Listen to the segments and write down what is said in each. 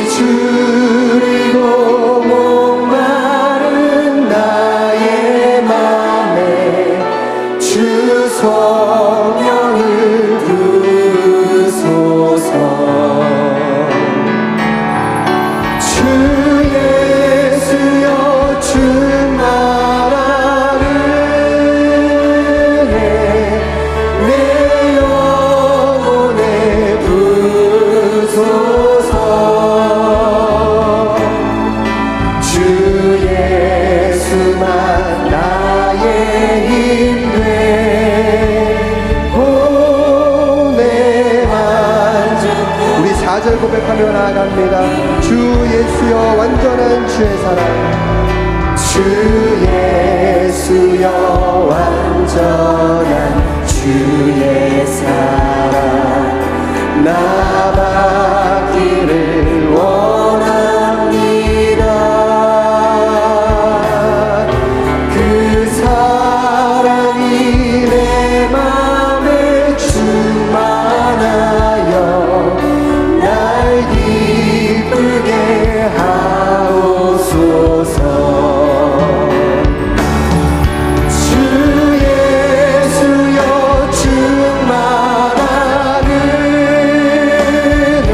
줄이고 목마른 나의 맘에 주 성령을 부으소서. 주 예수여 충만하네 내 영혼에 부으소서. 주 예수만 나의 힘돼 내 만족. 우리 4절 고백하며 나아갑니다. 주 예수여 완전한 주의 사랑. 주 예수여 완전한 주의 사랑 나 받기를 원합니다. 그 사랑이 내 맘에 충만하여 날 기쁘게 하옵소서. 주 예수여 충만한 은혜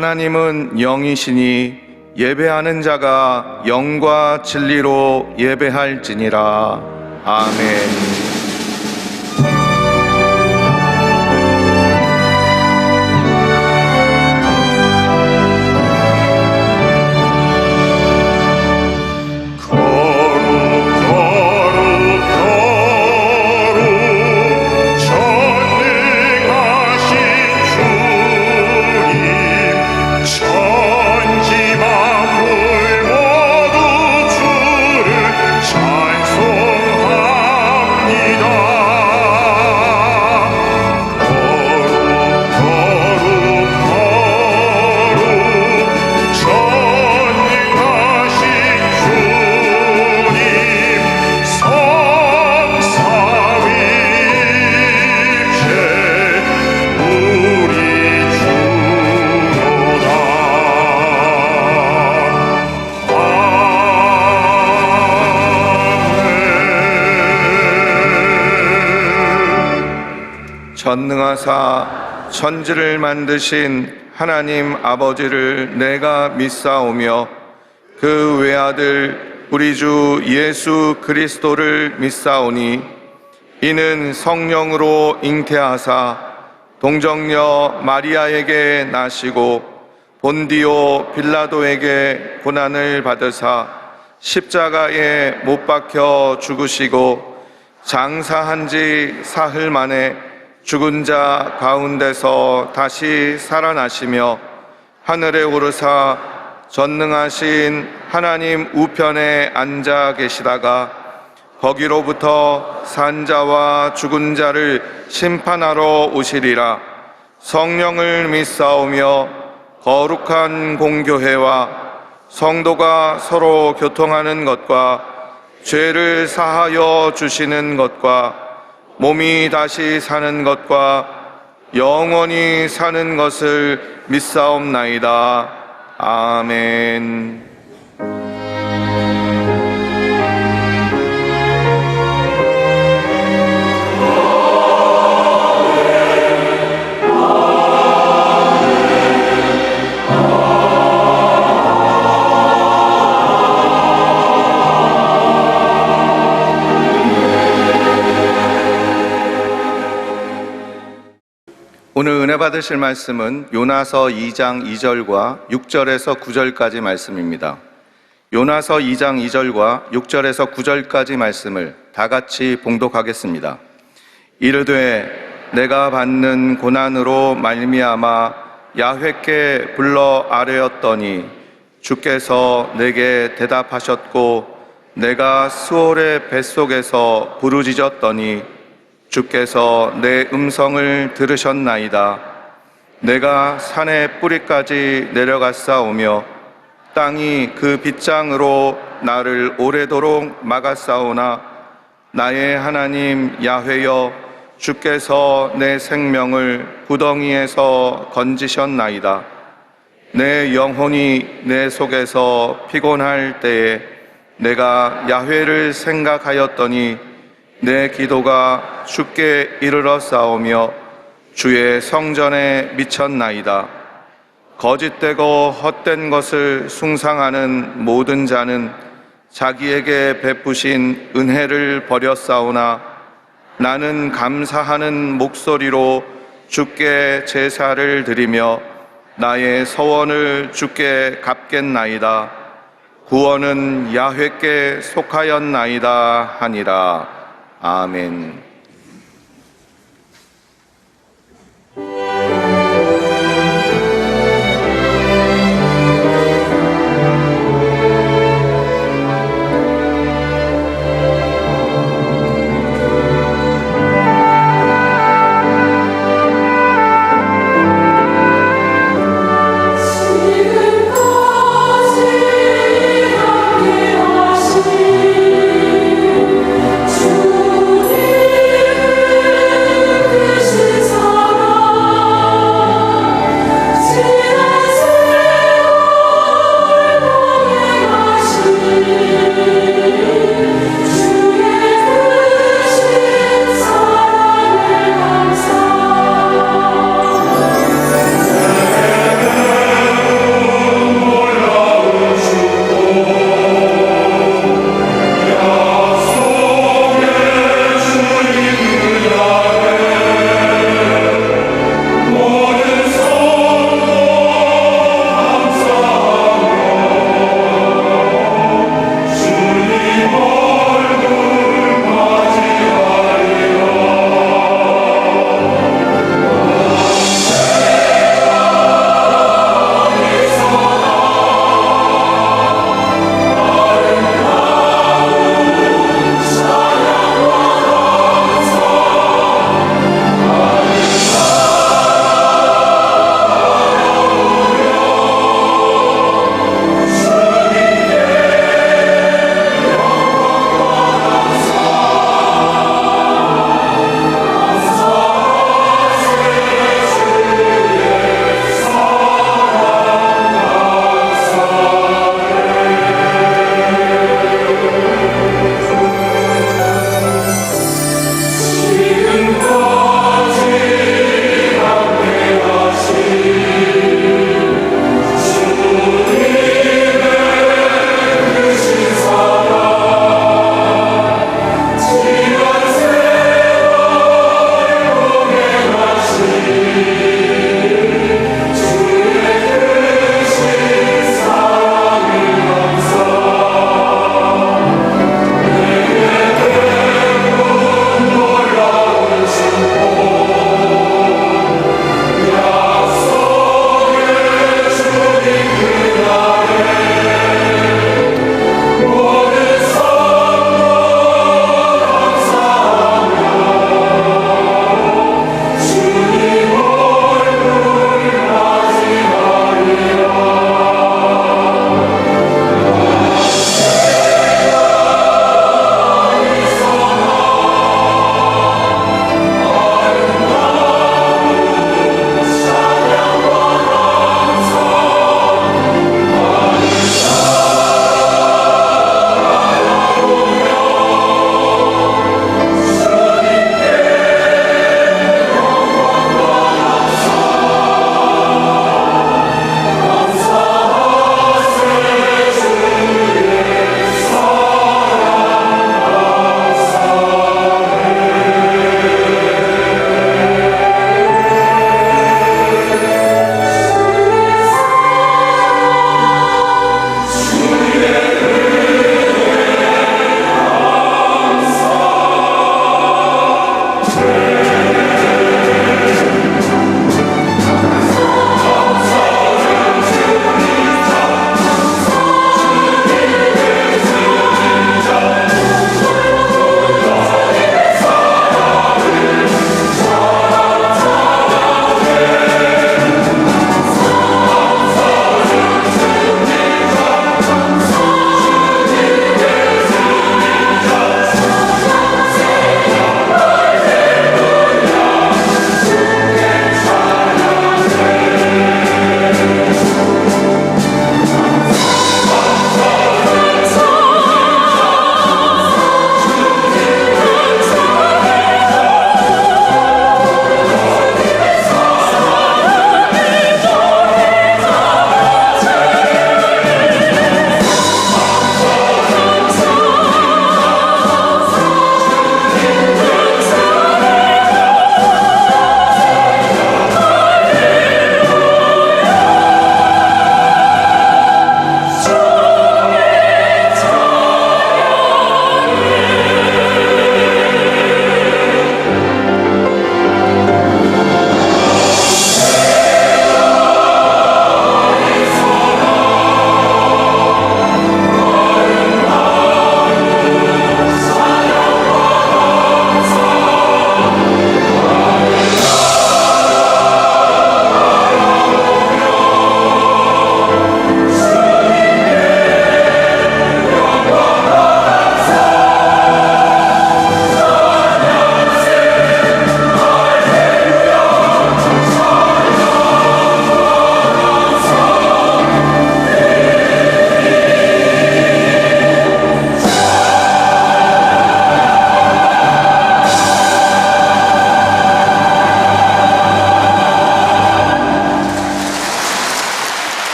하나님은 영이시니 예배하는 자가 영과 진리로 예배할지니라. 아멘. 전능하사 천지를 만드신 하나님 아버지를 내가 믿사오며 그 외아들 우리 주 예수 그리스도를 믿사오니 이는 성령으로 잉태하사 동정녀 마리아에게 나시고 본디오 빌라도에게 고난을 받으사 십자가에 못 박혀 죽으시고 장사한 지 사흘 만에 죽은 자 가운데서 다시 살아나시며 하늘에 오르사 전능하신 하나님 우편에 앉아 계시다가 거기로부터 산 자와 죽은 자를 심판하러 오시리라. 성령을 믿사오며 거룩한 공교회와 성도가 서로 교통하는 것과 죄를 사하여 주시는 것과 몸이 다시 사는 것과 영원히 사는 것을 믿사옵나이다. 아멘. 오늘 은혜 받으실 말씀은 요나서 2장 2절과 6절에서 9절까지 말씀입니다. 요나서 2장 2절과 6절에서 9절까지 말씀을 다 같이 봉독하겠습니다. 이르되 내가 받는 고난으로 말미암아 야훼께 불러 아뢰었더니 주께서 내게 대답하셨고 내가 스올의 뱃속에서 부르짖었더니 주께서 내 음성을 들으셨나이다. 내가 산의 뿌리까지 내려갔사오며 땅이 그 빗장으로 나를 오래도록 막았사오나 나의 하나님 야훼여 주께서 내 생명을 구덩이에서 건지셨나이다. 내 영혼이 내 속에서 피곤할 때에 내가 야훼를 생각하였더니 내 기도가 주께 이르러 싸우며 주의 성전에 미쳤나이다. 거짓되고 헛된 것을 숭상하는 모든 자는 자기에게 베푸신 은혜를 버렸사오나 나는 감사하는 목소리로 주께 제사를 드리며 나의 서원을 주께 갚겠나이다. 구원은 야훼께 속하였나이다 하니라. 아멘. 주님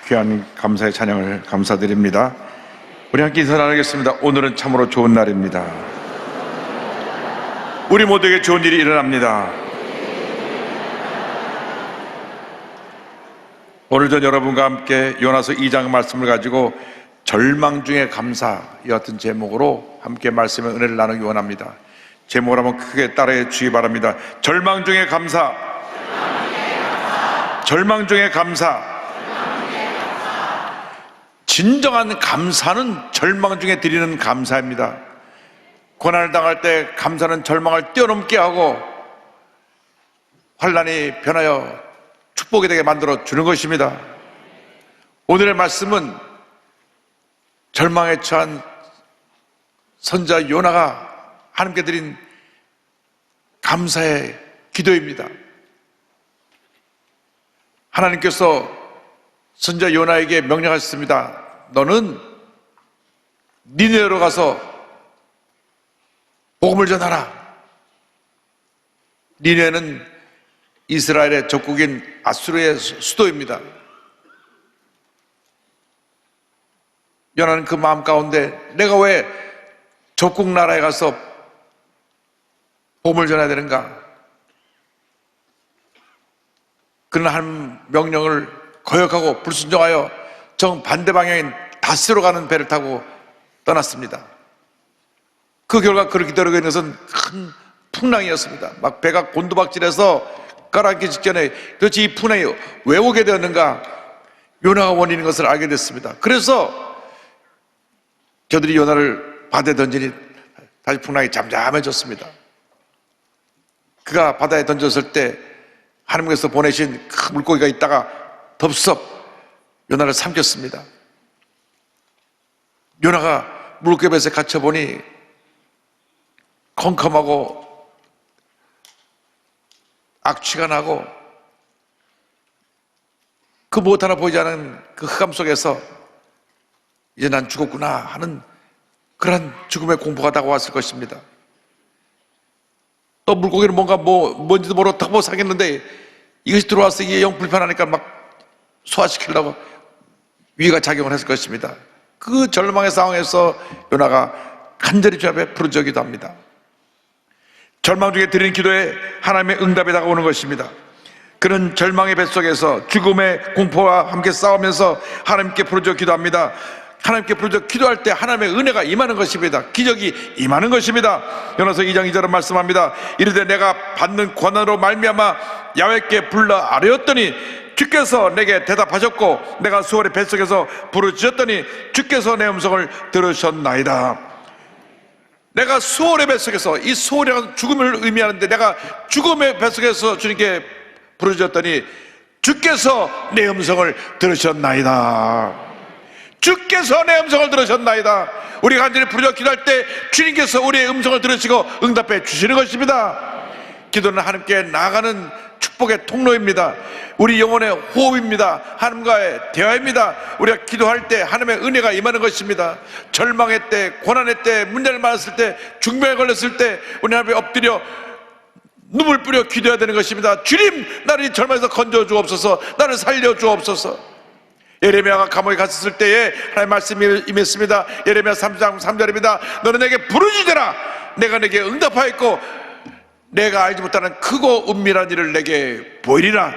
귀한 감사의 찬양을 감사드립니다. 우리 함께 인사 나누겠습니다. 오늘은 참으로 좋은 날입니다. 우리 모두에게 좋은 일이 일어납니다. 오늘 전 여러분과 함께 요나서 2장 말씀을 가지고 절망 중의 감사 이 같은 제목으로 함께 말씀의 은혜를 나누기 원합니다. 제목을 한번 크게 따라해 주시기 바랍니다. 절망 중의 감사, 절망 중의 감사. 진정한 감사는 절망 중에 드리는 감사입니다. 고난을 당할 때 감사는 절망을 뛰어넘게 하고 환난이 변하여 축복이 되게 만들어 주는 것입니다. 오늘의 말씀은 절망에 처한 선자 요나가 하나님께 드린 감사의 기도입니다. 하나님께서 선자 요나에게 명령하셨습니다. 너는 니느웨로 가서 복음을 전하라. 니느웨는 이스라엘의 적국인 아수르의 수도입니다. 요나는 그 마음 가운데 내가 왜 적국 나라에 가서 복음을 전해야 되는가? 그는 한 명령을 거역하고 불순종하여 정반대 방향인 다스로 가는 배를 타고 떠났습니다. 그 결과 그를 기다리고 있는 것은 큰 풍랑이었습니다. 막 배가 곤두박질해서 가라앉기 직전에 도대체 이 풍랑이 왜 오게 되었는가? 요나가 원인인 것을 알게 됐습니다. 그래서 저들이 요나를 바다에 던지니 다시 풍랑이 잠잠해졌습니다. 그가 바다에 던졌을 때 하나님께서 보내신 큰 물고기가 있다가 덥석 요나를 삼켰습니다. 요나가 물고기에 갇혀보니 컴컴하고 악취가 나고 그 무엇 하나 보이지 않은 그 흑암 속에서 이제 난 죽었구나 하는 그러한 죽음의 공포가 다가왔을 것입니다. 또 물고기는 뭔지도 모르고 턱 사겠는데 이것이 들어와서 이게 영 불편하니까 막 소화시키려고 위가 작용을 했을 것입니다. 그 절망의 상황에서 요나가 간절히 주 앞에 부르짖기도 합니다. 절망 중에 드리는 기도에 하나님의 응답이 다가오는 것입니다. 그는 절망의 뱃속에서 죽음의 공포와 함께 싸우면서 하나님께 부르짖어 기도합니다. 하나님께 부르짖어 기도할 때 하나님의 은혜가 임하는 것입니다. 기적이 임하는 것입니다. 요나서 2장 2절은 말씀합니다. 이르되 내가 받는 권한으로 말미암아 야훼께 불러 아뢰었더니 주께서 내게 대답하셨고 내가 수월의 뱃속에서 부르짖었더니 주께서 내 음성을 들으셨나이다. 내가 수월의 뱃속에서, 이 수월이라는 죽음을 의미하는데 내가 죽음의 뱃속에서 주님께 부르짖었더니 주께서 내 음성을 들으셨나이다. 주께서 내 음성을 들으셨나이다. 우리가 간절히 부르짖어 기도할 때 주님께서 우리의 음성을 들으시고 응답해 주시는 것입니다. 기도는 하나님께 나아가는 축복의 통로입니다. 우리 영혼의 호흡입니다. 하나님과의 대화입니다. 우리가 기도할 때 하나님의 은혜가 임하는 것입니다. 절망의 때, 고난의 때, 문제를 많았을 때, 중병에 걸렸을 때 우리 하나님 앞에 엎드려 눈물 뿌려 기도해야 되는 것입니다. 주님, 나를 이 절망에서 건져 주옵소서. 나를 살려 주옵소서. 예레미야가 감옥에 갔었을 때에 하나님의 말씀이 임했습니다. 예레미야 3장 3절입니다. 너는 내게 부르짖으라. 내가 내게 응답하였고 내가 알지 못하는 크고 은밀한 일을 내게 보이리라.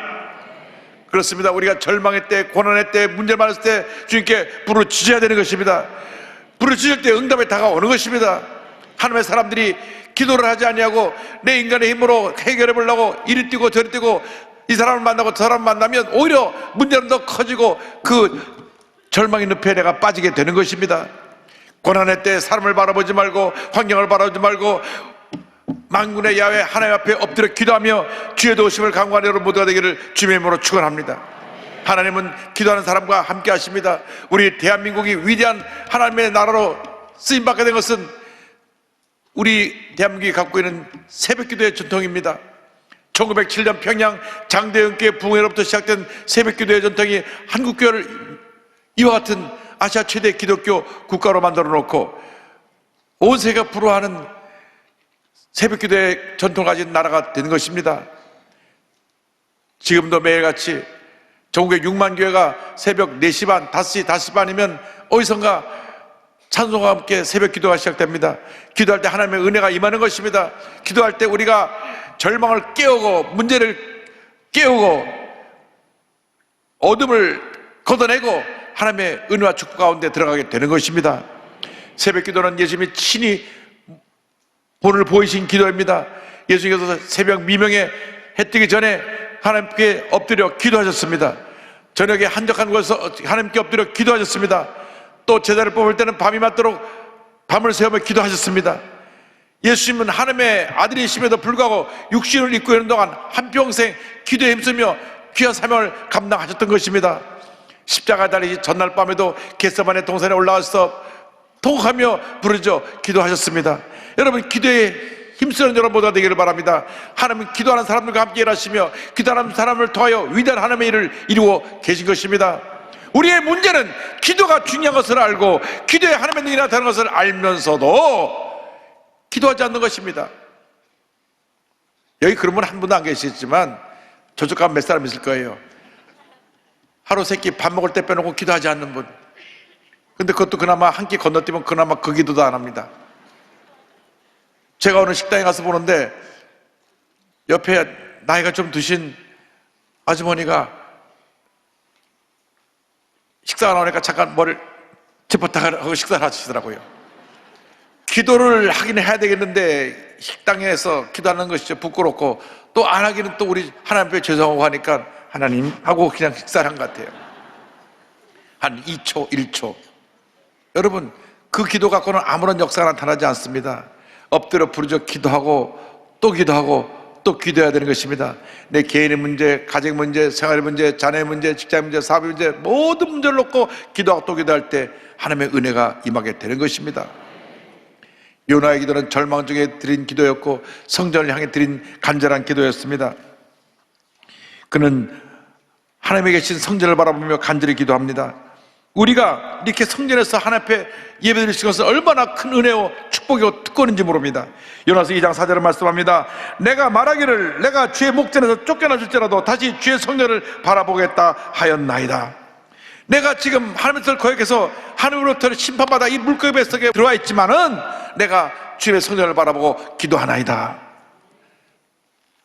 그렇습니다. 우리가 절망의 때, 고난의 때, 문제 많았을 때 주님께 부르짖어야 되는 것입니다. 부르짖을 때 응답이 다가오는 것입니다. 하나님의 사람들이 기도를 하지 아니하고 내 인간의 힘으로 해결해 보려고 이리 뛰고 저리 뛰고 이 사람을 만나고 저 사람을 만나면 오히려 문제는 더 커지고 그 절망의 늪에 내가 빠지게 되는 것입니다. 고난의 때 사람을 바라보지 말고 환경을 바라보지 말고 만군의 야훼 하나님 앞에 엎드려 기도하며 주의 도우심을 간구하는 여러분 모두가 되기를 주님의 이름으로 축원합니다. 하나님은 기도하는 사람과 함께 하십니다. 우리 대한민국이 위대한 하나님의 나라로 쓰임받게 된 것은 우리 대한민국이 갖고 있는 새벽기도의 전통입니다. 1907년 평양 장대영교회 부흥회로부터 시작된 새벽기도의 전통이 한국교회를 이와 같은 아시아 최대 기독교 국가로 만들어 놓고 온 세계가 부러워하는 새벽기도의 전통을 가진 나라가 되는 것입니다. 지금도 매일같이 전국에 6만 교회가 새벽 4시 반, 5시, 5시 반이면 어디선가 찬송과 함께 새벽 기도가 시작됩니다. 기도할 때 하나님의 은혜가 임하는 것입니다. 기도할 때 우리가 절망을 깨우고 문제를 깨우고 어둠을 걷어내고 하나님의 은혜와 축복 가운데 들어가게 되는 것입니다. 새벽 기도는 예수님이 친히 본을 보이신 기도입니다. 예수님께서 새벽 미명에 해 뜨기 전에 하나님께 엎드려 기도하셨습니다. 저녁에 한적한 곳에서 하나님께 엎드려 기도하셨습니다. 또 제자를 뽑을 때는 밤이 맞도록 밤을 새우며 기도하셨습니다. 예수님은 하나님의 아들이심에도 불구하고 육신을 입고 있는 동안 한평생 기도에 힘쓰며 귀한 사명을 감당하셨던 것입니다. 십자가 달리기 전날 밤에도 겟세마네 동산에 올라가서 통곡하며 부르짖어 기도하셨습니다. 여러분, 기도에 힘쓰는 여러분 모두가 되기를 바랍니다. 하나님은 기도하는 사람들과 함께 일하시며 기도하는 사람을 통하여 위대한 하나님의 일을 이루고 계신 것입니다. 우리의 문제는 기도가 중요한 것을 알고 기도에 하나님의 능력이 나타나는 것을 알면서도 기도하지 않는 것입니다. 여기 그런 분 한 분도 안 계시지만 저쪽 가면 몇 사람 있을 거예요. 하루 세끼 밥 먹을 때 빼놓고 기도하지 않는 분. 근데 그것도 그나마 한 끼 건너뛰면 그나마 그 기도도 안 합니다. 제가 어느 식당에 가서 보는데 옆에 나이가 좀 드신 아주머니가 식사가 나오니까 잠깐 머리를 짚었다가 식사를 하시더라고요. 기도를 하긴 해야 되겠는데 식당에서 기도하는 것이 부끄럽고 또 안 하기는 또 우리 하나님 앞에 죄송하고 하니까 하나님 하고 그냥 식사를 한 것 같아요. 한 2초, 1초. 여러분, 그 기도 갖고는 아무런 역사가 나타나지 않습니다. 엎드려 부르짖어 기도하고 또 기도하고 또 기도해야 되는 것입니다. 내 개인의 문제, 가정 문제, 생활의 문제, 자녀의 문제, 직장 문제, 사업의 문제, 모든 문제를 놓고 기도하고 또 기도할 때 하나님의 은혜가 임하게 되는 것입니다. 요나의 기도는 절망 중에 드린 기도였고 성전을 향해 드린 간절한 기도였습니다. 그는 하나님에 계신 성전을 바라보며 간절히 기도합니다. 우리가 이렇게 성전에서 하나님 앞에 예배드릴 수 있는 것은 얼마나 큰 은혜요 축복이고 특권인지 모릅니다. 요나서 2장 4절을 말씀합니다. 내가 말하기를 내가 주의 목전에서 쫓겨나 줄지라도 다시 주의 성전을 바라보겠다 하였나이다. 내가 지금 하나님의 거역에서 하늘로부터 심판받아 이 물고기 뱃속에 들어와 있지만은 내가 주의 성전을 바라보고 기도하나이다.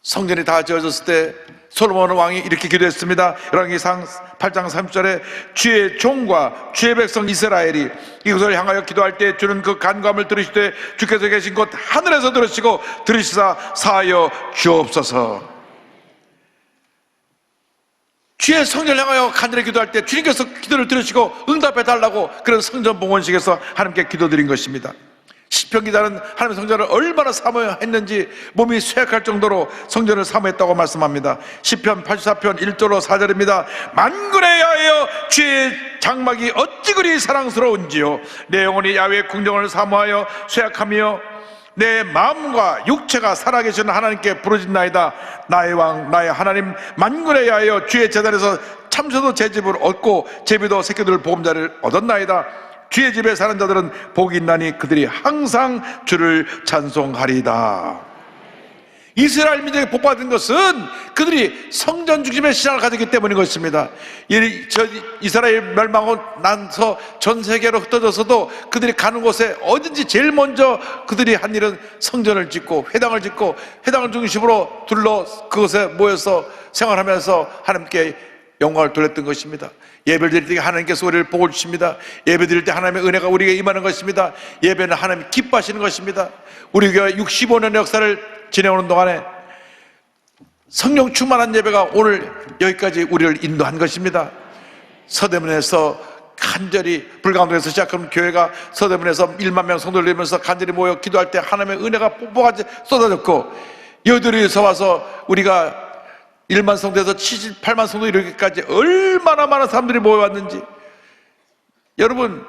성전이 다 지어졌을 때 솔로몬 왕이 이렇게 기도했습니다. 열왕기상 8장 30절에 주의 종과 주의 백성 이스라엘이 이곳을 향하여 기도할 때 주는 그 간구함을 들으시되 주께서 계신 곳 하늘에서 들으시고 들으시사 사하여 주옵소서. 주의 성전을 향하여 간절히 기도할 때 주님께서 기도를 들으시고 응답해 달라고 그런 성전 봉헌식에서 하나님께 기도드린 것입니다. 시편 기자는 하나님의 성전을 얼마나 사모했는지 몸이 쇠약할 정도로 성전을 사모했다고 말씀합니다. 시편 84편 1절로 4절입니다. 만군의 야훼여 주의 장막이 어찌 그리 사랑스러운지요. 내 영혼이 야훼의 궁정을 사모하여 쇠약하며 내 마음과 육체가 살아계신 하나님께 부르짖나이다. 나의 왕 나의 하나님 만군의 야훼여 주의 제단에서 참새도 제 집을 얻고 제비도 새끼들 보금자리를 얻었나이다. 주의 집에 사는 자들은 복이 있나니 그들이 항상 주를 찬송하리다. 이스라엘 민족이 복받은 것은 그들이 성전 중심의 신앙을 가졌기 때문인 것입니다. 이스라엘 멸망하고 나서 전 세계로 흩어져서도 그들이 가는 곳에 어딘지 제일 먼저 그들이 한 일은 성전을 짓고 회당을 짓고 회당을 중심으로 둘러 그곳에 모여서 생활하면서 하나님께 영광을 돌렸던 것입니다. 예배를 드릴 때 하나님께서 우리를 복을 주십니다. 예배 드릴 때 하나님의 은혜가 우리에게 임하는 것입니다. 예배는 하나님이 기뻐하시는 것입니다. 우리 교회 65년의 역사를 지내오는 동안에 성령 충만한 예배가 오늘 여기까지 우리를 인도한 것입니다. 서대문에서 간절히 불광동에서 시작한 교회가 서대문에서 1만 명 성도를 내면서 간절히 모여 기도할 때 하나님의 은혜가 뽀뽀하게 쏟아졌고 여의도에서 와서 우리가 1만 성도에서 78만 성도 이르기까지 얼마나 많은 사람들이 모여왔는지. 여러분,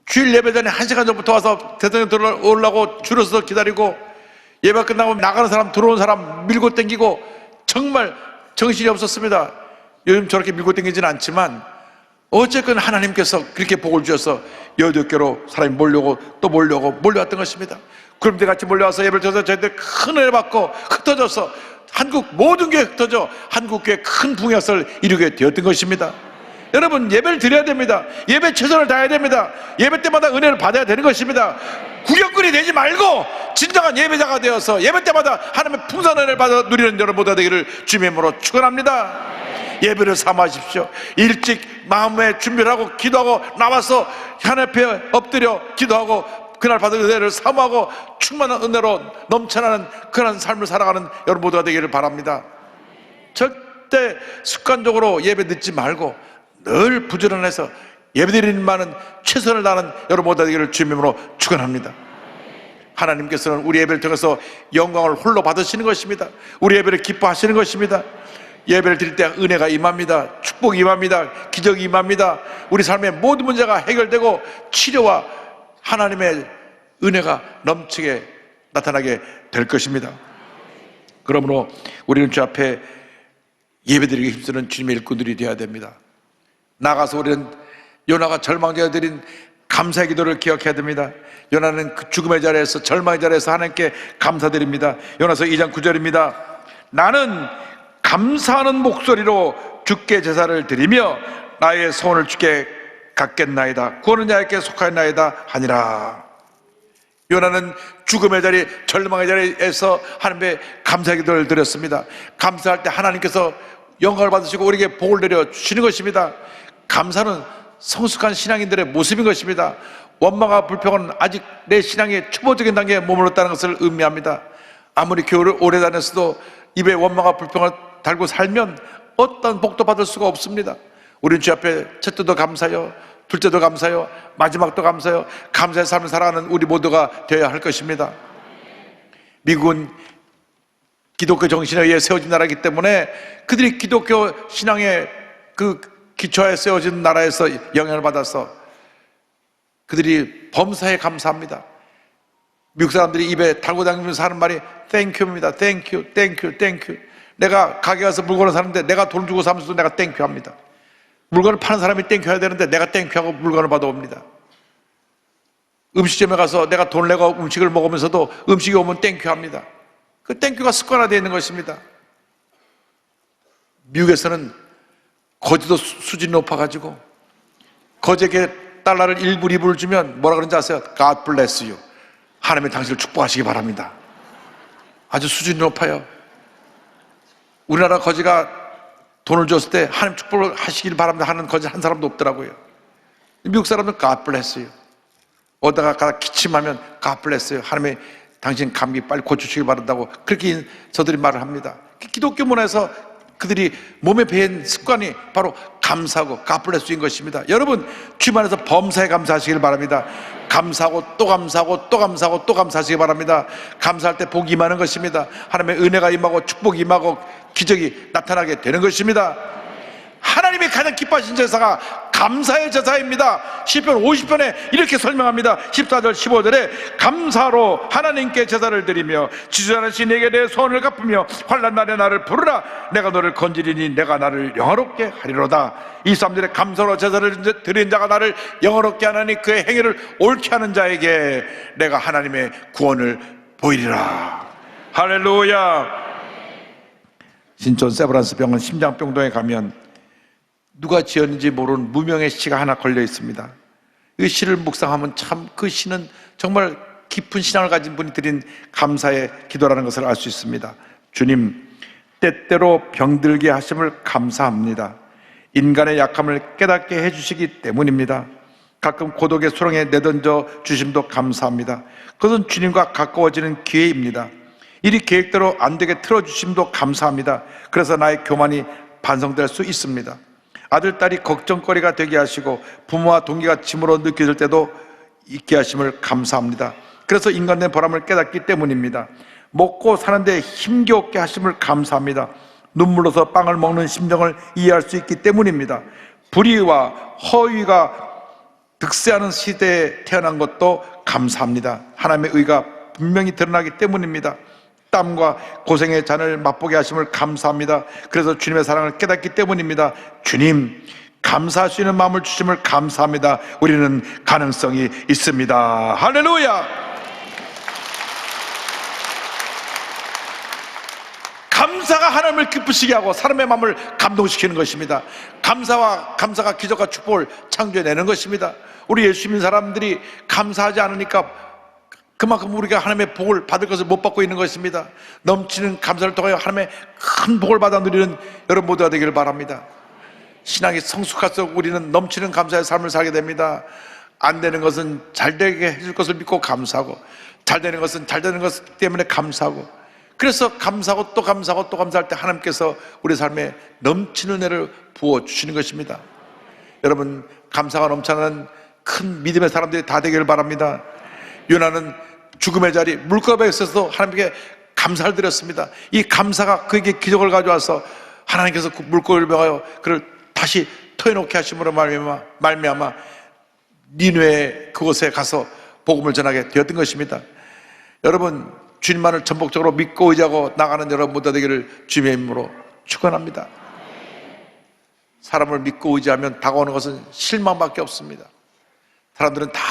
주일 예배 전에 1시간 전부터 와서 대통령 들어오려고 줄을 서서 기다리고 예배 끝나고 나가는 사람 들어오는 사람 밀고 땡기고 정말 정신이 없었습니다. 요즘 저렇게 밀고 땡기지는 않지만 어쨌건 하나님께서 그렇게 복을 주셔서 여의도교로 사람이 몰려오고 또 몰려오고 몰려왔던 것입니다. 그럼 같이 몰려와서 예배를 드려서 저희들 큰 은혜 받고 흩어져서 한국 모든 교회 흩어져 한국 교회 큰 풍역을 이루게 되었던 것입니다. 여러분, 예배를 드려야 됩니다. 예배 최선을 다해야 됩니다. 예배 때마다 은혜를 받아야 되는 것입니다. 구경꾼이 되지 말고 진정한 예배자가 되어서 예배 때마다 하나님의 풍성한 은혜를 받아 누리는 여러분 모두가 되기를 주님의 이름으로 축원합니다. 예배를 삼으십시오. 일찍 마음의 준비를 하고 기도하고 나와서 하나님 앞에 엎드려 기도하고 그날 받은 은혜를 사모하고 충만한 은혜로 넘쳐나는 그런 삶을 살아가는 여러분 모두가 되기를 바랍니다. 절대 습관적으로 예배 늦지 말고 늘 부지런해서 예배드리는 많은 최선을 다하는 여러분 모두가 되기를 주님의 이름으로 축원합니다. 하나님께서는 우리 예배를 통해서 영광을 홀로 받으시는 것입니다. 우리 예배를 기뻐하시는 것입니다. 예배를 드릴 때 은혜가 임합니다. 축복이 임합니다. 기적이 임합니다. 우리 삶의 모든 문제가 해결되고 치료와 하나님의 은혜가 넘치게 나타나게 될 것입니다. 그러므로 우리는 주 앞에 예배드리기 힘쓰는 주님의 일꾼들이 되어야 됩니다. 나가서 우리는 요나가 절망자에 드린 감사의 기도를 기억해야 됩니다. 요나는 그 죽음의 자리에서 절망의 자리에서 하나님께 감사드립니다. 요나서 2장 9절입니다. 나는 감사하는 목소리로 주께 제사를 드리며 나의 소원을 주께 갖겠나이다. 구원은 야훼께 속하였나이다 하니라. 요나는 죽음의 자리, 절망의 자리에서 하나님께 감사의 기도를 드렸습니다. 감사할 때 하나님께서 영광을 받으시고 우리에게 복을 내려 주시는 것입니다. 감사는 성숙한 신앙인들의 모습인 것입니다. 원망과 불평은 아직 내 신앙의 초보적인 단계에 머물렀다는 것을 의미합니다. 아무리 교회를 오래 다녔어도 입에 원망과 불평을 달고 살면 어떤 복도 받을 수가 없습니다. 우리는 주 앞에 첫째도 감사요, 둘째도 감사요, 마지막도 감사요, 감사의 삶을 살아가는 우리 모두가 되어야 할 것입니다. 미국은 기독교 정신에 의해 세워진 나라이기 때문에 그들이 기독교 신앙의 그 기초에 세워진 나라에서 영향을 받아서 그들이 범사에 감사합니다. 미국 사람들이 입에 달고 다니면서 하는 말이 땡큐입니다. 땡큐, 땡큐, 땡큐. 내가 가게 가서 물건을 사는데 내가 돈 주고 사면서도 내가 땡큐 합니다. 물건을 파는 사람이 땡큐 해야 되는데 내가 땡큐하고 물건을 받아옵니다. 음식점에 가서 내가 돈 내고 음식을 먹으면서도 음식이 오면 땡큐 합니다. 그 땡큐가 습관화되어 있는 것입니다. 미국에서는 거지도 수준이 높아가지고 거지에게 달러를 1불, 2불 주면 뭐라 그런지 아세요? God bless you. 하나님이 당신을 축복하시기 바랍니다. 아주 수준이 높아요. 우리나라 거지가 돈을 줬을 때 하나님 축복을 하시길 바랍니다 하는 거지 한 사람도 없더라고요. 미국 사람은 God bless you. 어디다가 가다 기침하면 God bless you. 하나님이 당신 감기 빨리 고쳐주시기 바란다고 그렇게 저들이 말을 합니다. 기독교 문화에서 그들이 몸에 배인 습관이 바로 감사하고 God bless you인 것입니다. 여러분, 주님 안에서 범사에 감사하시길 바랍니다. 감사하고 또 감사하고 또 감사하고 또 감사하시기 바랍니다. 감사할 때 복이 임하는 것입니다. 하나님의 은혜가 임하고 축복이 임하고 기적이 나타나게 되는 것입니다. 하나님이 가장 기뻐하신 제사가 감사의 제사입니다. 시편 50편에 이렇게 설명합니다. 14절 15절에 감사로 하나님께 제사를 드리며 지존하신 내게 내 소원을 갚으며 환난 날에 나를 부르라. 내가 너를 건지리니 내가 나를 영화롭게 하리로다. 23절에 감사로 제사를 드린 자가 나를 영화롭게 하나니 그의 행위를 옳게 하는 자에게 내가 하나님의 구원을 보이리라. 할렐루야. 신촌 세브란스 병원 심장병동에 가면 누가 지었는지 모르는 무명의 시가 하나 걸려 있습니다. 이 시를 묵상하면 참 그 시는 정말 깊은 신앙을 가진 분이 드린 감사의 기도라는 것을 알 수 있습니다. 주님, 때때로 병들게 하심을 감사합니다. 인간의 약함을 깨닫게 해주시기 때문입니다. 가끔 고독의 수렁에 내던져 주심도 감사합니다. 그것은 주님과 가까워지는 기회입니다. 이리 계획대로 안 되게 틀어주심도 감사합니다. 그래서 나의 교만이 반성될 수 있습니다. 아들, 딸이 걱정거리가 되게 하시고 부모와 동기가 짐으로 느껴질 때도 있게 하심을 감사합니다. 그래서 인간된 보람을 깨닫기 때문입니다. 먹고 사는데 힘겹게 하심을 감사합니다. 눈물로서 빵을 먹는 심정을 이해할 수 있기 때문입니다. 불의와 허위가 득세하는 시대에 태어난 것도 감사합니다. 하나님의 의가 분명히 드러나기 때문입니다. 땀과 고생의 잔을 맛보게 하심을 감사합니다. 그래서 주님의 사랑을 깨닫기 때문입니다. 주님, 감사할 수 있는 마음을 주심을 감사합니다. 우리는 가능성이 있습니다. 할렐루야. 하나님을 기쁘시게 하고 사람의 마음을 감동시키는 것입니다. 감사가 기적과 축복을 창조해내는 것입니다. 우리 예수 믿는 사람들이 감사하지 않으니까 그만큼 우리가 하나님의 복을 받을 것을 못 받고 있는 것입니다. 넘치는 감사를 통하여 하나님의 큰 복을 받아 누리는 여러분 모두가 되기를 바랍니다. 신앙이 성숙할수록 우리는 넘치는 감사의 삶을 살게 됩니다. 안 되는 것은 잘 되게 해줄 것을 믿고 감사하고, 잘 되는 것은 잘 되는 것 때문에 감사하고, 그래서 감사하고 또 감사하고 또 감사할 때 하나님께서 우리 삶에 넘치는 은혜를 부어주시는 것입니다. 여러분, 감사가 넘쳐나는 큰 믿음의 사람들이 다 되기를 바랍니다. 요나는 죽음의 자리 물가에 있어서도 하나님께 감사를 드렸습니다. 이 감사가 그에게 기적을 가져와서 하나님께서 그 물고기를 명하여 그를 다시 토해놓게 하심으로 말미암아 니느웨 그곳에 가서 복음을 전하게 되었던 것입니다. 여러분, 주님만을 전폭적으로 믿고 의지하고 나가는 여러분 모두 되기를 주님의 이름으로 축원합니다. 사람을 믿고 의지하면 다가오는 것은 실망밖에 없습니다. 사람들은 다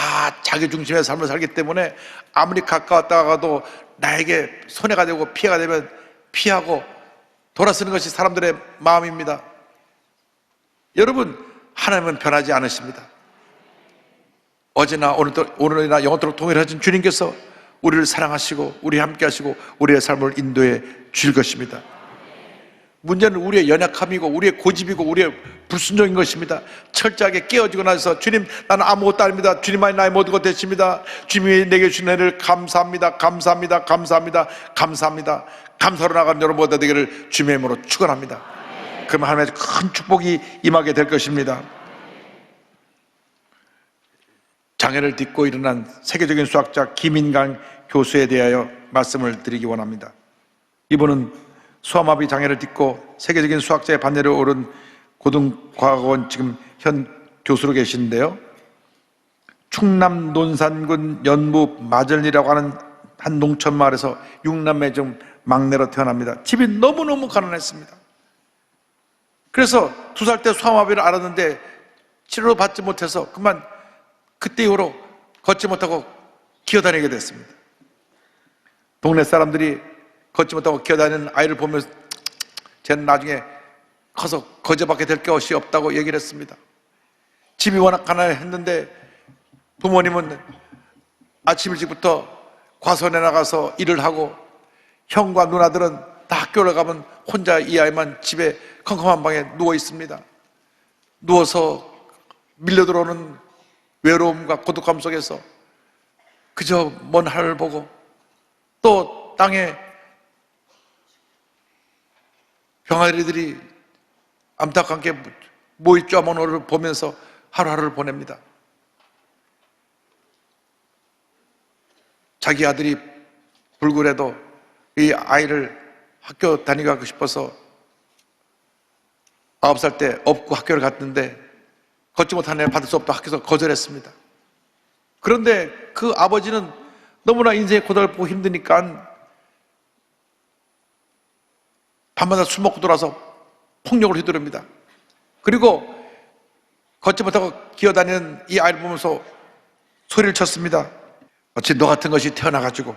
자기 중심의 삶을 살기 때문에 아무리 가까웠다 가도 나에게 손해가 되고 피해가 되면 피하고 돌아서는 것이 사람들의 마음입니다. 여러분, 하나님은 변하지 않으십니다. 어제나 오늘이나 영원토록 동일하신 주님께서 우리를 사랑하시고 우리 함께 하시고 우리의 삶을 인도해 주실 것입니다. 문제는 우리의 연약함이고 우리의 고집이고 우리의 불순종인 것입니다. 철저하게 깨어지고 나서 주님, 나는 아무것도 아닙니다. 주님만이 나의 모든 것 되십니다. 주님이 내게 주신 은혜를 감사합니다. 감사합니다. 감사합니다. 감사합니다. 감사로 나가는 여러분 모두 되기를 주님의 이름으로 축원합니다. 그러면 하나님의 큰 축복이 임하게 될 것입니다. 장애를 딛고 일어난 세계적인 수학자 김인강 교수에 대하여 말씀을 드리기 원합니다. 이분은 소아마비 장애를 딛고 세계적인 수학자의 반열에 오른 고등과학원 지금 현 교수로 계시는데요, 충남 논산군 연무 마절리라고 하는 한 농촌 마을에서 6남매 중 막내로 태어납니다. 집이 너무너무 가난했습니다. 그래서 2살 때 소아마비를 알았는데 치료를 받지 못해서 그만 그때 이후로 걷지 못하고 기어다니게 됐습니다. 동네 사람들이 걷지 못하고 기어다니는 아이를 보면서 쟤는 나중에 커서 거저밖에 될 것이 없다고 얘기를 했습니다. 집이 워낙 가난했는데 부모님은 아침 일찍부터 과수원에 나가서 일을 하고 형과 누나들은 다 학교를 가면 혼자 이 아이만 집에 컴컴한 방에 누워 있습니다. 누워서 밀려들어오는 외로움과 고독감 속에서 그저 먼 하늘을 보고 또 땅에 병아리들이 안타깝게 모이 쪼아먹는 것을 보면서 하루하루를 보냅니다. 자기 아들이 불굴해도 이 아이를 학교 다니게 하고 싶어서 9살 때 업고 학교를 갔는데 걷지 못하는 애 받을 수 없다 학교에서 거절했습니다. 그런데 그 아버지는 너무나 인생의 고달프고 힘드니까 밤마다 술 먹고 돌아서 폭력을 휘두릅니다. 그리고 걷지 못하고 기어다니는 이 아이를 보면서 소리를 쳤습니다. 어찌 너 같은 것이 태어나가지고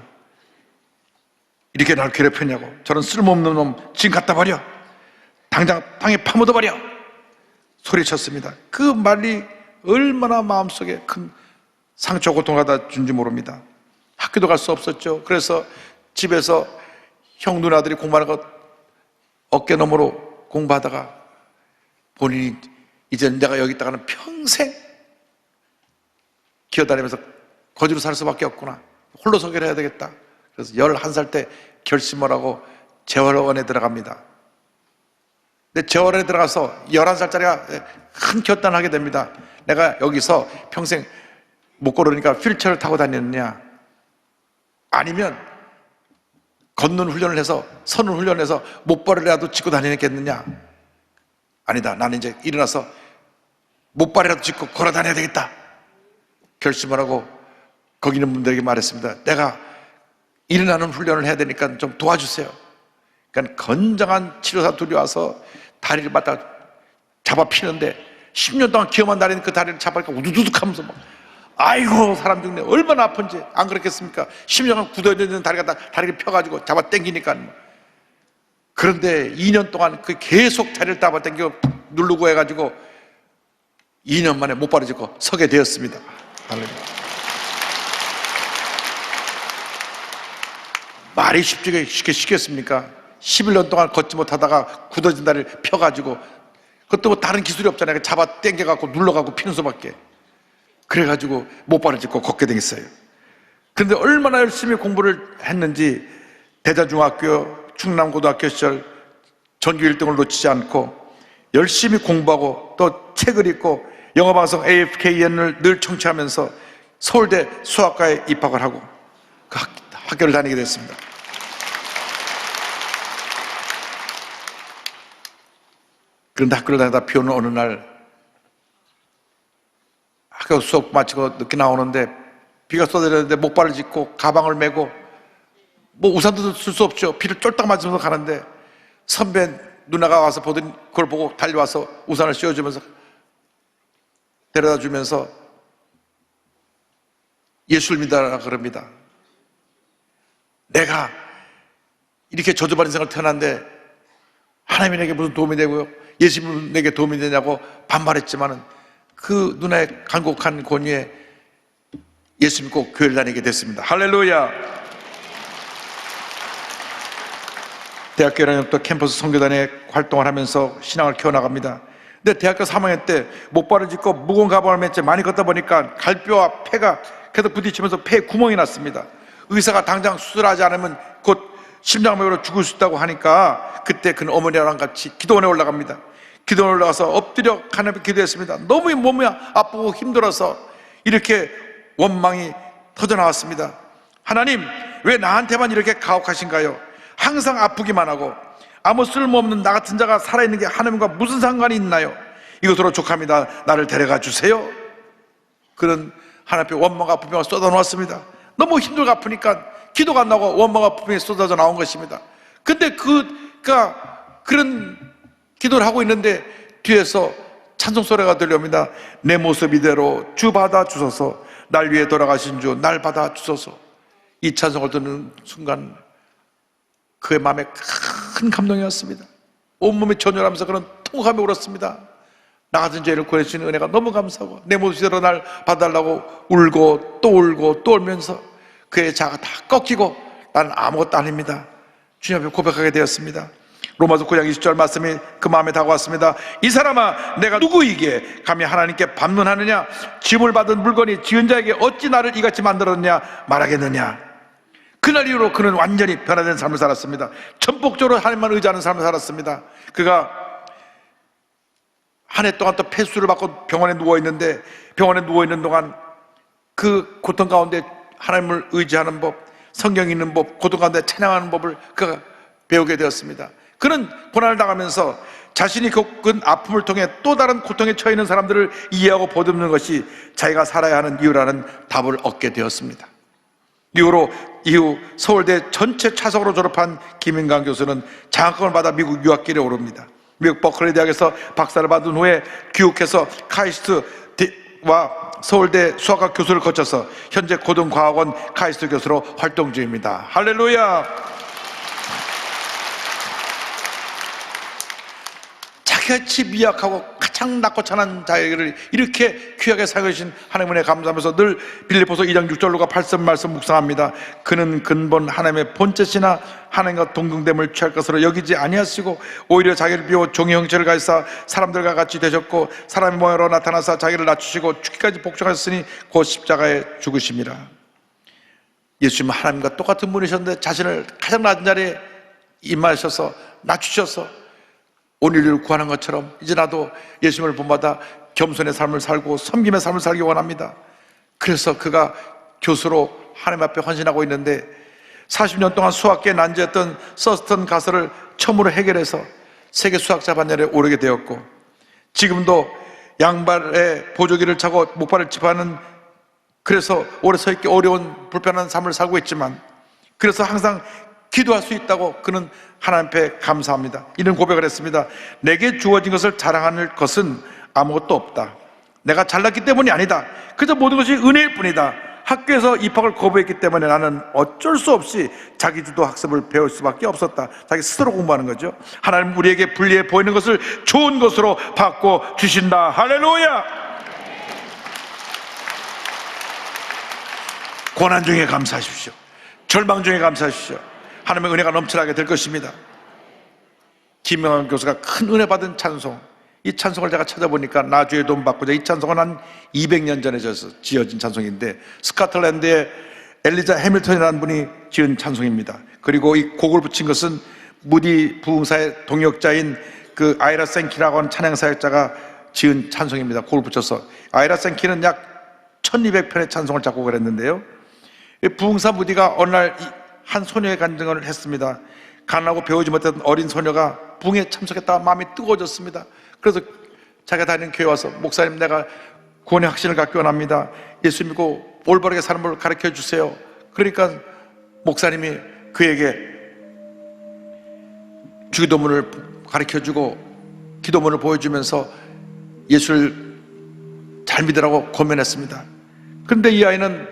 이렇게 날 괴롭혔냐고. 저런 쓸모없는 놈 지금 갖다 버려. 당장 땅에 파묻어 버려. 소리쳤습니다. 그 말이 얼마나 마음속에 큰 상처 고통을 갖다 준지 모릅니다. 학교도 갈 수 없었죠. 그래서 집에서 형 누나들이 공부하는 것 어깨너머로 공부하다가 본인이 이제 내가 여기 있다가는 평생 기어다니면서 거지로 살 수밖에 없구나. 홀로 서기를 해야 되겠다. 그래서 11살 때 결심을 하고 재활원에 들어갑니다. 근데 재활원에 들어가서 11살짜리가 큰 결단을 하게 됩니다. 내가 여기서 평생 못 걸으니까 휠체어를 타고 다니느냐, 아니면 걷는 훈련을 해서 서는 훈련을 해서 못발이라도 짚고 다니겠느냐. 아니다, 나는 이제 일어나서 못발이라도 짚고 걸어 다녀야 되겠다 결심을 하고 거기 있는 분들에게 말했습니다. 내가 일어나는 훈련을 해야 되니까 좀 도와주세요. 그러니까 건장한 치료사 둘이 와서 다리를 맞다 잡아 피는데 10년 동안 기어만 다니는 그 다리를 잡아니까 우두두둑 하면서 막 아이고 사람 죽네. 얼마나 아픈지. 안 그렇겠습니까? 10년간 굳어져 있는 다리가 다리를 펴가지고 잡아 당기니까 그런데 2년 동안 그 계속 자리를 잡아당겨 누르고 해가지고 2년 만에 못 바로잡고 서게 되었습니다. 할렐루야. 말이 쉽게 쉽겠습니까? 11년 동안 걷지 못하다가 굳어진 다리를 펴가지고, 그것도 뭐 다른 기술이 없잖아요. 잡아 당겨갖고 눌러갖고 피는 수밖에. 그래가지고 못 바로잡고 걷게 되겠어요. 그런데 얼마나 열심히 공부를 했는지 대자중학교, 충남고등학교 시절 전교 1등을 놓치지 않고 열심히 공부하고 또 책을 읽고 영어방송 AFKN을 늘 청취하면서 서울대 수학과에 입학을 하고 그 학교를 다니게 됐습니다. 그런데 학교를 다니다 비 오는 어느 날 학교 수업 마치고 늦게 나오는데 비가 쏟아지는데 목발을 짚고 가방을 메고 뭐 우산도 쓸 수 없죠. 비를 쫄딱 맞으면서 가는데 선배 누나가 와서 보더니 그걸 보고 달려와서 우산을 씌워주면서 데려다 주면서 예수를 믿어라 그럽니다. 내가 이렇게 저주받은 인생을 태어났는데 하나님이 내게 무슨 도움이 되고요, 예수님은 내게 도움이 되냐고 반말했지만은 그 누나의 간곡한 권유에 예수 믿고 교회를 다니게 됐습니다. 할렐루야. 대학교 1학년 또 캠퍼스 선교단에 활동을 하면서 신앙을 키워나갑니다. 근데 대학교 3학년 때 목발을 짚고 무거운 가방을 맨 채 많이 걷다 보니까 갈뼈와 폐가 계속 부딪히면서 폐에 구멍이 났습니다. 의사가 당장 수술하지 않으면 곧 심장마비로 죽을 수 있다고 하니까 그때 그는 어머니랑 같이 기도원에 올라갑니다. 기도원에 올라가서 엎드려 하나님께 기도했습니다. 너무 몸이 아프고 힘들어서 이렇게 원망이 터져나왔습니다. 하나님, 왜 나한테만 이렇게 가혹하신가요? 항상 아프기만 하고 아무 쓸모없는 나 같은 자가 살아있는 게 하나님과 무슨 상관이 있나요? 이것으로 족합니다. 나를 데려가 주세요. 그런 하나님 앞에 원망과 아픔이 쏟아놓았습니다. 너무 힘들고 아프니까 기도가 안 나오고 원망과 아픔이 쏟아져 나온 것입니다. 근데 그가 그런 기도를 하고 있는데 뒤에서 찬송 소리가 들려옵니다. 내 모습 이대로 주 받아 주소서, 날 위해 돌아가신 주 날 받아 주소서. 이 찬송을 듣는 순간 그의 마음에 큰 감동이 왔습니다. 온몸이 전율하면서 그런 통곡하며 울었습니다. 나 같은 죄를 구해주시는 은혜가 너무 감사하고 내 모습대로 날 봐달라고 울고 또 울면서 그의 자아가 다 꺾이고 나는 아무것도 아닙니다, 주님 앞에 고백하게 되었습니다. 로마서 9장 20절 말씀이 그 마음에 다가왔습니다. 이 사람아, 내가 누구이기에 감히 하나님께 반문하느냐? 짐을 받은 물건이 지은 자에게 어찌 나를 이같이 만들었느냐 말하겠느냐? 그날 이후로 그는 완전히 변화된 삶을 살았습니다. 전폭적으로 하나님만 의지하는 삶을 살았습니다. 그가 한 해 동안 또 폐수를 받고 병원에 누워있는데, 병원에 누워있는 동안 그 고통 가운데 하나님을 의지하는 법, 성경 읽는 법, 고통 가운데 찬양하는 법을 그가 배우게 되었습니다. 그는 고난을 당하면서 자신이 겪은 아픔을 통해 또 다른 고통에 처해 있는 사람들을 이해하고 보듬는 것이 자기가 살아야 하는 이유라는 답을 얻게 되었습니다. 이후 서울대 전체 차석으로 졸업한 김인강 교수는 장학금을 받아 미국 유학길에 오릅니다. 미국 버클리 대학에서 박사를 받은 후에 귀국해서 카이스트와 서울대 수학과 교수를 거쳐서 현재 고등과학원 카이스트 교수로 활동 중입니다. 할렐루야. 자기같이 미약하고 가장 낮고 찬한 자에게를 이렇게 귀하게 사용하신 하나님의 은혜 감사하면서 늘 빌립보서 2장 6절로가 8절 말씀 묵상합니다. 그는 근본 하나님의 본체시나 하나님과 동등됨을 취할 것으로 여기지 아니하시고 오히려 자기를 비워 종의 형체를 가지사 사람들과 같이 되셨고 사람의 모양으로 나타나사 자기를 낮추시고 죽기까지 복종하셨으니 곧 십자가에 죽으심이라. 예수님은 하나님과 똑같은 분이셨는데 자신을 가장 낮은 자리에 임하셔서 낮추셔서 온 인류를 구하는 것처럼 이제 나도 예수님을 본받아 겸손의 삶을 살고 섬김의 삶을 살기 원합니다. 그래서 그가 교수로 하나님 앞에 헌신하고 있는데 40년 동안 수학계에 난제했던 서스턴 가설을 처음으로 해결해서 세계 수학자 반열에 오르게 되었고, 지금도 양발에 보조기를 차고 목발을 짚어하는, 그래서 오래 서 있기 어려운 불편한 삶을 살고 있지만 그래서 항상 기도할 수 있다고 그는 하나님 앞에 감사합니다. 이런 고백을 했습니다. 내게 주어진 것을 자랑할 것은 아무것도 없다. 내가 잘났기 때문이 아니다. 그저 모든 것이 은혜일 뿐이다. 학교에서 입학을 거부했기 때문에 나는 어쩔 수 없이 자기주도 학습을 배울 수밖에 없었다. 자기 스스로 공부하는 거죠. 하나님 우리에게 불리해 보이는 것을 좋은 것으로 바꿔 주신다. 할렐루야. 고난 중에 감사하십시오. 절망 중에 감사하십시오. 하나님의 은혜가 넘쳐나게 될 것입니다. 김명환 교수가 큰 은혜 받은 찬송, 이 찬송을 제가 찾아보니까 나 주의 돈 받고자, 이 찬송은 한 200년 전에 지어진 찬송인데 스코틀랜드의 엘리자 해밀턴이라는 분이 지은 찬송입니다. 그리고 이 곡을 붙인 것은 무디 부흥사의 동역자인 그 아이라 생키라고 하는 찬양사역자가 지은 찬송입니다. 곡을 붙여서. 아이라 생키는 약 1200편의 찬송을 작곡을 했는데요, 부흥사 무디가 어느 날 한 소녀의 간증을 했습니다. 가난하고 배우지 못했던 어린 소녀가 부흥에 참석했다가 마음이 뜨거워졌습니다. 그래서 자기가 다니는 교회 와서 목사님, 내가 구원의 확신을 갖기 원합니다. 예수 믿고 올바르게 사는 걸 가르쳐 주세요. 그러니까 목사님이 그에게 주기도문을 가르쳐 주고 기도문을 보여주면서 예수를 잘 믿으라고 권면했습니다. 그런데 이 아이는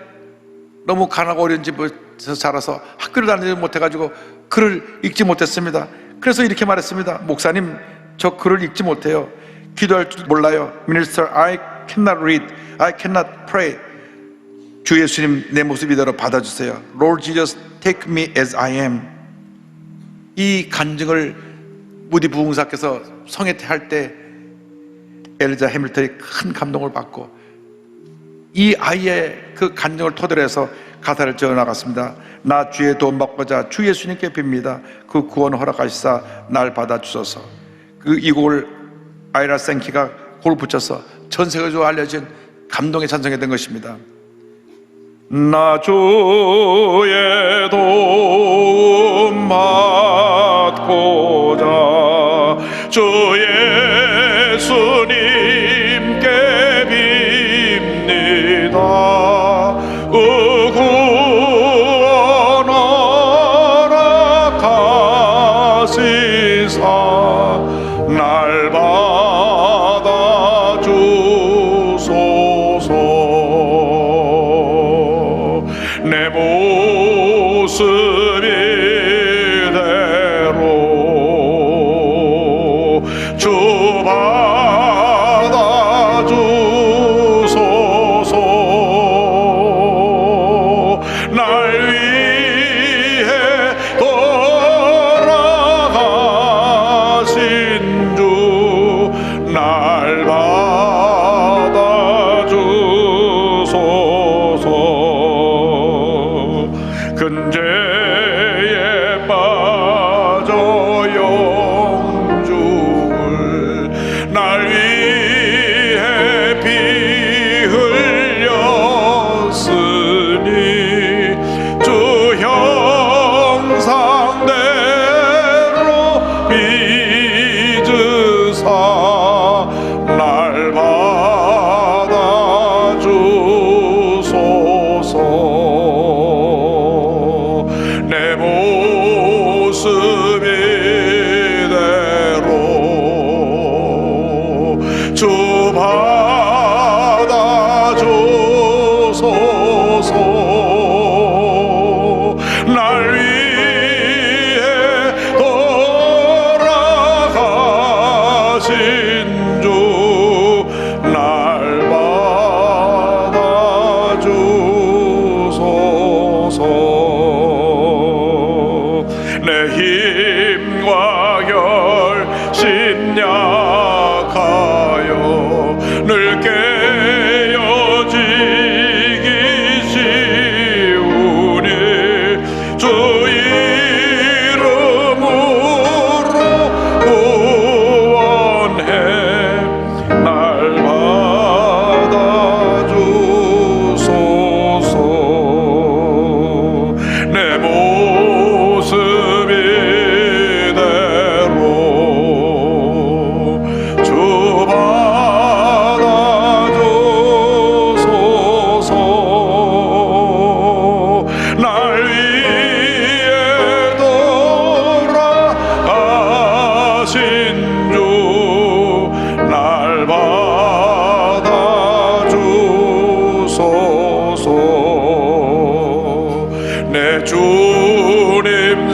너무 가난하고 어려운 집에서 자라서 학교를 다니지 못해가지고 글을 읽지 못했습니다. 그래서 이렇게 말했습니다. 목사님, 저 글을 읽지 못해요. 기도할 줄 몰라요. Minister, I cannot read, I cannot pray. 주 예수님, 내 모습 이대로 받아주세요. Lord Jesus, take me as I am. 이 간증을 무디 부흥사께서 성회할 때 엘리자 해밀턴이 큰 감동을 받고 이 아이의 그 간증을 토대로 해서 가사를 지어나갔습니다. 나 주의 도움 받고자 주 예수님께 빕니다. 그 구원 허락하시사 날 받아주소서. 이 곡을 아이라 생키가 곡을 붙여서 전 세계적으로 알려진 감동의 찬송이 된 것입니다. 나 주의 도움 받고자 주 예수님께 빕니다. 구원 허락하시사 날 받아주소서. 내 모습 이대로 주 받아주소서.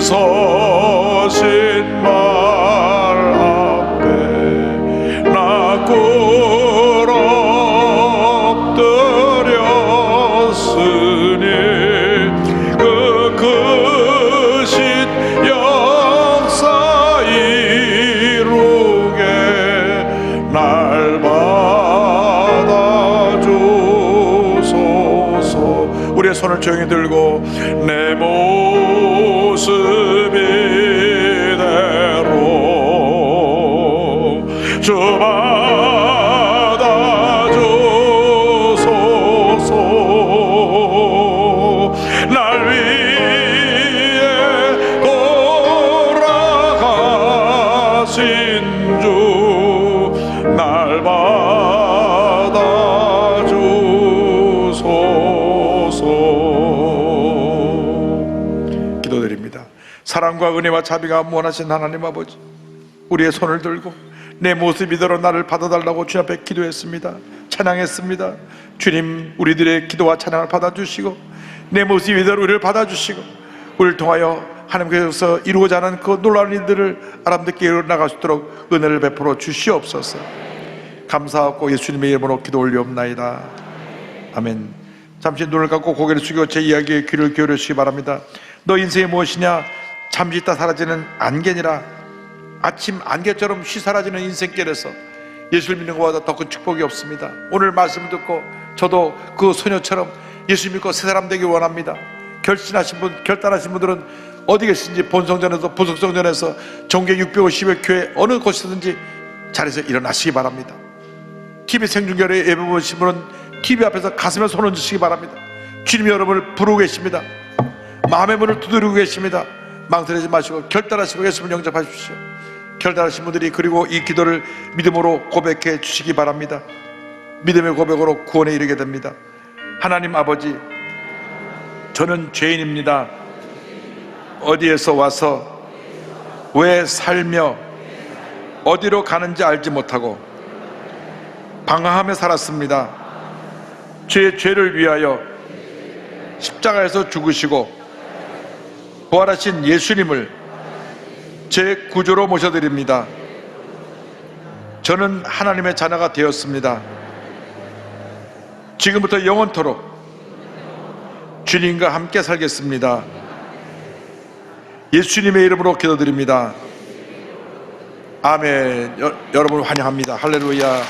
서신 말 앞에 나 꿇어 엎드렸으니 그 크신 역사 이루게 날 받아주소서. 우리의 손을 조용히 들고 내 모습 이대로 주 받아주소서. 날 위해 돌아가신 주 날 받아주소서. 기도드립니다. 사랑과 은혜와 자비가 무한하신 하나님 아버지, 우리의 손을 들고 내 모습 이대로 나를 받아달라고 주님 앞에 기도했습니다. 찬양했습니다. 주님, 우리들의 기도와 찬양을 받아주시고 내 모습 이대로 우리를 받아주시고 우리를 통하여 하나님께서 이루고자 하는 그 놀라운 일들을 아람들께 이루어나갈 수 있도록 은혜를 베풀어 주시옵소서. 감사하고 예수님의 이름으로 기도 올리옵나이다. 아멘. 잠시 눈을 감고 고개를 숙여 제 이야기에 귀를 기울여 주시기 바랍니다. 너 인생이 무엇이냐? 잠시 있다 사라지는 안개니라. 아침 안개처럼 쉬 사라지는 인생길에서 예수를 믿는 것보다 더 큰 축복이 없습니다. 오늘 말씀을 듣고 저도 그 소녀처럼 예수 믿고 새 사람 되기 원합니다. 결심하신 분, 결단하신 분들은 어디 계신지 본성전에서 부속성전에서 정계 650여 교회 어느 곳이든지 자리에서 일어나시기 바랍니다. TV 생중계에 예배 보신 분은 TV 앞에서 가슴에 손 얹으시기 바랍니다. 주님이 여러분을 부르고 계십니다. 마음의 문을 두드리고 계십니다. 망설이지 마시고 결단하시고 예수님을 영접하십시오. 결단하신 분들이 그리고 이 기도를 믿음으로 고백해 주시기 바랍니다. 믿음의 고백으로 구원에 이르게 됩니다. 하나님 아버지, 저는 죄인입니다. 어디에서 와서 왜 살며 어디로 가는지 알지 못하고 방황하며 살았습니다. 제 죄를 위하여 십자가에서 죽으시고 부활하신 예수님을 제 구주로 모셔드립니다. 저는 하나님의 자녀가 되었습니다. 지금부터 영원토록 주님과 함께 살겠습니다. 예수님의 이름으로 기도드립니다. 아멘. 여러분을 환영합니다. 할렐루야.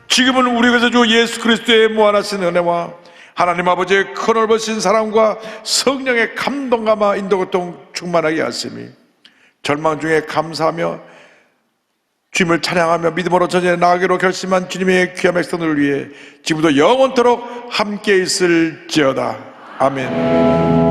지금은 우리 그래서 주 예수 그리스도의 무한하신 은혜와 하나님 아버지의 크넓으신 사랑과 성령의 감동감화 인도고통 충만하게 하심이 절망 중에 감사하며 주님을 찬양하며 믿음으로 전에 나아가기로 결심한 주님의 귀한 백성들을 위해 지금도 영원토록 함께 있을지어다. 아멘.